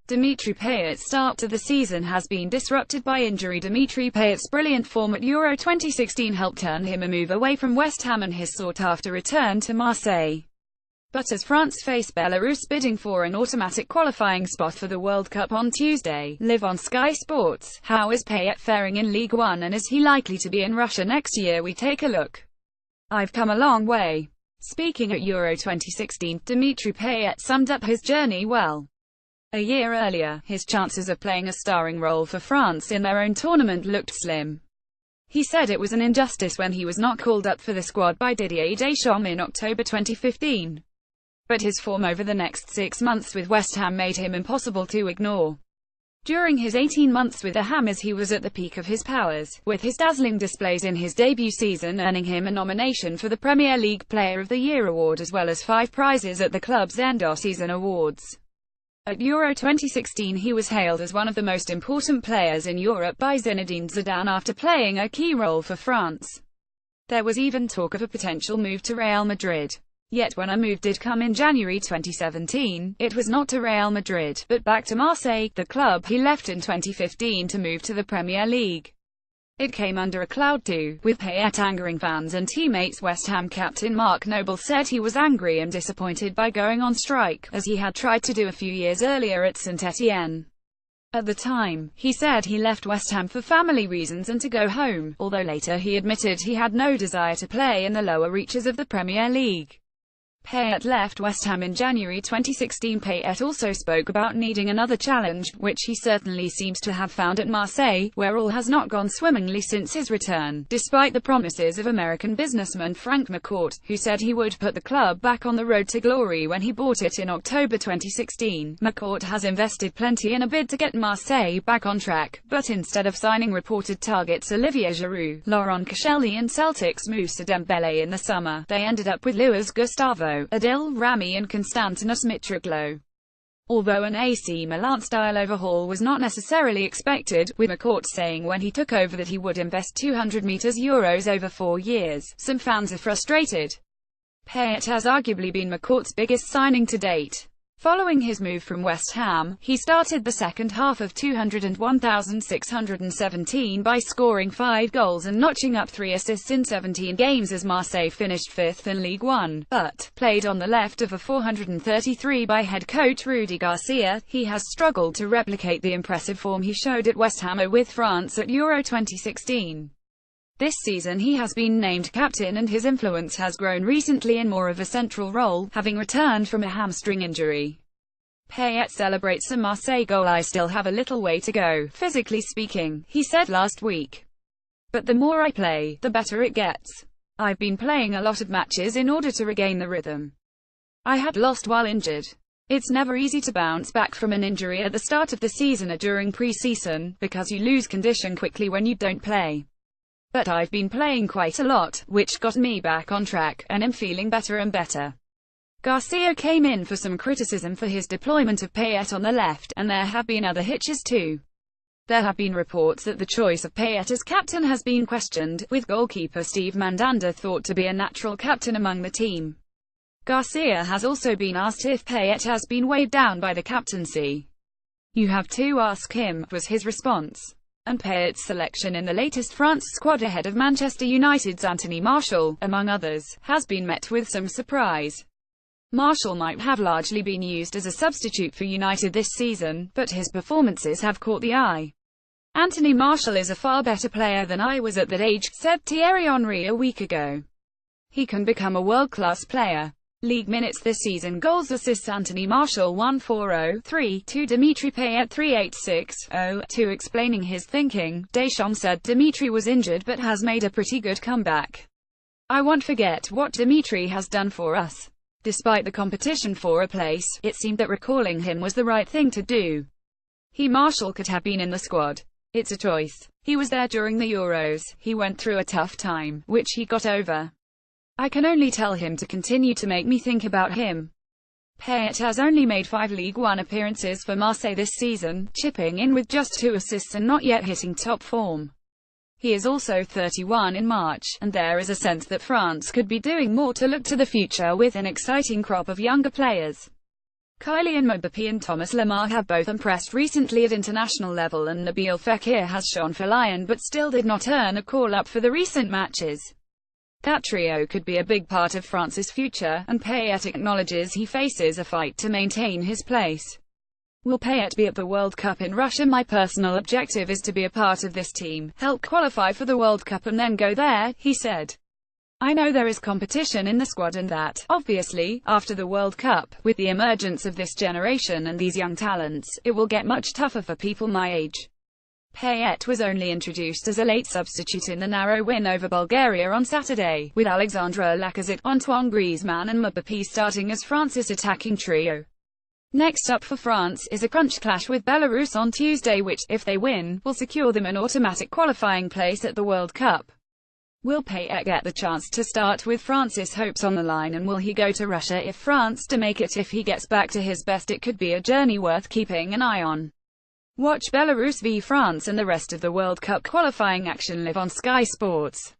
Dimitri Payet's start to the season has been disrupted by injury. Dimitri Payet's brilliant form at Euro 2016 helped earn him a move away from West Ham and his sought-after return to Marseille. But as France face Belarus bidding for an automatic qualifying spot for the World Cup on Tuesday, live on Sky Sports, how is Payet faring in Ligue 1 and is he likely to be in Russia next year? We take a look. I've come a long way. Speaking at Euro 2016, Dimitri Payet summed up his journey well. A year earlier, his chances of playing a starring role for France in their own tournament looked slim. He said it was an injustice when he was not called up for the squad by Didier Deschamps in October 2015. But his form over the next 6 months with West Ham made him impossible to ignore. During his 18 months with the Hammers he was at the peak of his powers, with his dazzling displays in his debut season earning him a nomination for the Premier League Player of the Year award as well as 5 prizes at the club's end-of-season awards. At Euro 2016 he was hailed as one of the most important players in Europe by Zinedine Zidane after playing a key role for France. There was even talk of a potential move to Real Madrid. Yet when a move did come in January 2017, it was not to Real Madrid, but back to Marseille, the club he left in 2015 to move to the Premier League. It came under a cloud too, with Payet angering fans and teammates. West Ham captain Mark Noble said he was angry and disappointed by going on strike, as he had tried to do a few years earlier at Saint-Étienne. At the time, he said he left West Ham for family reasons and to go home, although later he admitted he had no desire to play in the lower reaches of the Premier League. Payet left West Ham in January 2016. Payet also spoke about needing another challenge, which he certainly seems to have found at Marseille, where all has not gone swimmingly since his return, despite the promises of American businessman Frank McCourt, who said he would put the club back on the road to glory when he bought it in October 2016. McCourt has invested plenty in a bid to get Marseille back on track, but instead of signing reported targets Olivier Giroud, Laurent Koscielny and Celtic's Moussa Dembélé in the summer, they ended up with Luis Gustavo, Adil Rami and Konstantinos Mitroglou. Although an AC Milan-style overhaul was not necessarily expected, with McCourt saying when he took over that he would invest €200 over 4 years, some fans are frustrated. Payet has arguably been McCourt's biggest signing to date. Following his move from West Ham, he started the second half of 201,617 by scoring 5 goals and notching up 3 assists in 17 games as Marseille finished 5th in Ligue 1, but, played on the left of a 433 by head coach Rudy Garcia, he has struggled to replicate the impressive form he showed at West Ham with France at Euro 2016. This season he has been named captain and his influence has grown recently in more of a central role, having returned from a hamstring injury. Payet celebrates a Marseille goal. "I still have a little way to go, physically speaking," he said last week. "But the more I play, the better it gets. I've been playing a lot of matches in order to regain the rhythm I had lost while injured. It's never easy to bounce back from an injury at the start of the season or during pre-season, because you lose condition quickly when you don't play. But I've been playing quite a lot, which got me back on track, and am feeling better and better." Garcia came in for some criticism for his deployment of Payet on the left, and there have been other hitches too. There have been reports that the choice of Payet as captain has been questioned, with goalkeeper Steve Mandanda thought to be a natural captain among the team. Garcia has also been asked if Payet has been weighed down by the captaincy. "You have to ask him," was his response. And Payet's selection in the latest France squad ahead of Manchester United's Anthony Martial, among others, has been met with some surprise. Martial might have largely been used as a substitute for United this season, but his performances have caught the eye. "Anthony Martial is a far better player than I was at that age," said Thierry Henry a week ago. "He can become a world-class player." League minutes this season. Goals, assists: Anthony Martial 1,403, Dimitri Payet 3,860. Explaining his thinking, Deschamps said Dimitri was injured but has made a pretty good comeback. "I won't forget what Dimitri has done for us. Despite the competition for a place, it seemed that recalling him was the right thing to do. Martial could have been in the squad. It's a choice. He was there during the Euros. He went through a tough time, which he got over. I can only tell him to continue to make me think about him." Payet has only made 5 Ligue 1 appearances for Marseille this season, chipping in with just 2 assists and not yet hitting top form. He is also 31 in March, and there is a sense that France could be doing more to look to the future with an exciting crop of younger players. Kylian Mbappé and Thomas Lemar have both impressed recently at international level, and Nabil Fekir has shone for Lyon but still did not earn a call-up for the recent matches. That trio could be a big part of France's future, and Payet acknowledges he faces a fight to maintain his place. Will Payet be at the World Cup in Russia? My personal objective is to be a part of this team, help qualify for the World Cup and then go there, he said. I know there is competition in the squad and that, obviously, after the World Cup, with the emergence of this generation and these young talents, it will get much tougher for people my age. Payet was only introduced as a late substitute in the narrow win over Bulgaria on Saturday, with Alexandre Lacazette, Antoine Griezmann and Mbappé starting as France's attacking trio. Next up for France is a crunch clash with Belarus on Tuesday which, if they win, will secure them an automatic qualifying place at the World Cup. Will Payet get the chance to start with France's hopes on the line, and will he go to Russia if France to make it? If he gets back to his best, it could be a journey worth keeping an eye on. Watch Belarus v France and the rest of the World Cup qualifying action live on Sky Sports.